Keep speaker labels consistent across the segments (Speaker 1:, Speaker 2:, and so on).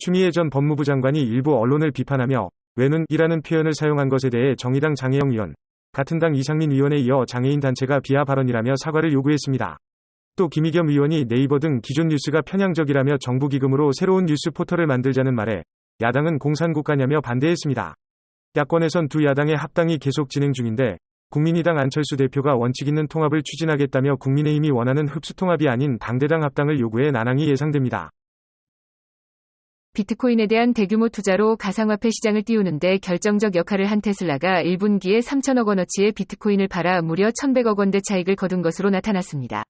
Speaker 1: 추미애 전 법무부 장관이 일부 언론을 비판하며 외눈이라는 표현을 사용한 것에 대해 정의당 장혜영 의원, 같은 당 이상민 의원에 이어 장애인 단체가 비하 발언이라며 사과를 요구했습니다. 또 김의겸 의원이 네이버 등 기존 뉴스가 편향적이라며 정부 기금으로 새로운 뉴스 포털을 만들자는 말에 야당은 공산국가냐며 반대했습니다. 야권에선 두 야당의 합당이 계속 진행 중인데 국민의당 안철수 대표가 원칙 있는 통합을 추진하겠다며 국민의힘이 원하는 흡수통합이 아닌 당대당 합당을 요구해 난항이 예상됩니다.
Speaker 2: 비트코인에 대한 대규모 투자로 가상화폐 시장을 띄우는데 결정적 역할을 한 테슬라가 1분기에 3천억 원어치의 비트코인을 팔아 무려 1,100억 원대 차익을 거둔 것으로 나타났습니다.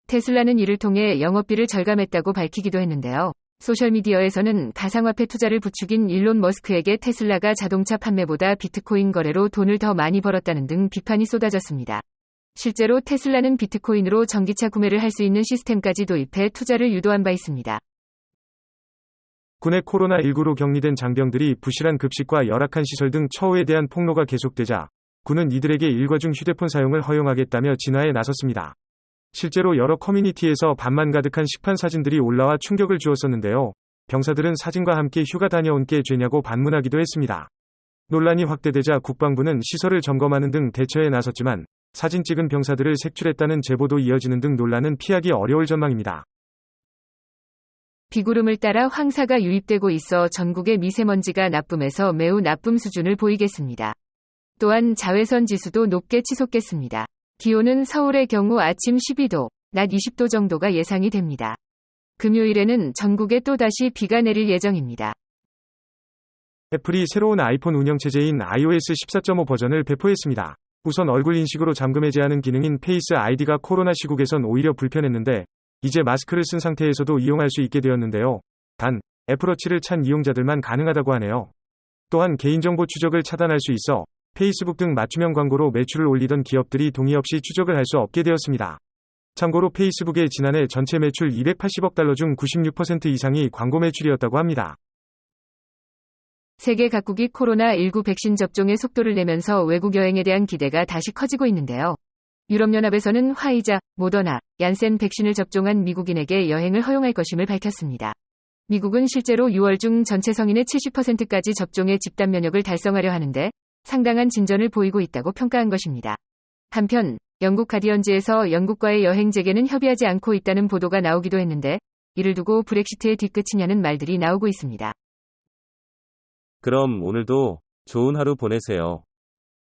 Speaker 2: 테슬라는 이를 통해 영업비를 절감했다고 밝히기도 했는데요. 소셜미디어에서는 가상화폐 투자를 부추긴 일론 머스크에게 테슬라가 자동차 판매보다 비트코인 거래로 돈을 더 많이 벌었다는 등 비판이 쏟아졌습니다. 실제로 테슬라는 비트코인으로 전기차 구매를 할 수 있는 시스템까지 도입해 투자를 유도한 바 있습니다.
Speaker 1: 군의 코로나19로 격리된 장병들이 부실한 급식과 열악한 시설 등 처우에 대한 폭로가 계속되자 군은 이들에게 일과 중 휴대폰 사용을 허용하겠다며 진화에 나섰습니다. 실제로 여러 커뮤니티에서 밥만 가득한 식판 사진들이 올라와 충격을 주었었는데요. 병사들은 사진과 함께 휴가 다녀온 게 죄냐고 반문하기도 했습니다. 논란이 확대되자 국방부는 시설을 점검하는 등 대처에 나섰지만 사진 찍은 병사들을 색출했다는 제보도 이어지는 등 논란은 피하기 어려울 전망입니다.
Speaker 2: 비구름을 따라 황사가 유입되고 있어 전국의 미세먼지가 나쁨에서 매우 나쁨 수준을 보이겠습니다. 또한 자외선 지수도 높게 치솟겠습니다. 기온은 서울의 경우 아침 12도, 낮 20도 정도가 예상이 됩니다. 금요일에는 전국에 또다시 비가 내릴 예정입니다.
Speaker 1: 애플이 새로운 아이폰 운영체제인 iOS 14.5 버전을 배포했습니다. 우선 얼굴 인식으로 잠금 해제하는 기능인 페이스 아이디가 코로나 시국에선 오히려 불편했는데 이제 마스크를 쓴 상태에서도 이용할 수 있게 되었는데요. 단, 애플워치를 찬 이용자들만 가능하다고 하네요. 또한 개인정보 추적을 차단할 수 있어 페이스북 등 맞춤형 광고로 매출을 올리던 기업들이 동의 없이 추적을 할 수 없게 되었습니다. 참고로 페이스북의 지난해 전체 매출 280억 달러 중 96% 이상이 광고 매출이었다고 합니다.
Speaker 2: 세계 각국이 코로나19 백신 접종의 속도를 내면서 외국 여행에 대한 기대가 다시 커지고 있는데요. 유럽연합에서는 화이자, 모더나, 얀센 백신을 접종한 미국인에게 여행을 허용할 것임을 밝혔습니다. 미국은 실제로 6월 중 전체 성인의 70%까지 접종의 집단 면역을 달성하려 하는데 상당한 진전을 보이고 있다고 평가한 것입니다. 한편 영국 가디언즈에서 영국과의 여행 재개는 협의하지 않고 있다는 보도가 나오기도 했는데 이를 두고 브렉시트의 뒤끝이냐는 말들이 나오고 있습니다.
Speaker 3: 그럼 오늘도 좋은 하루 보내세요.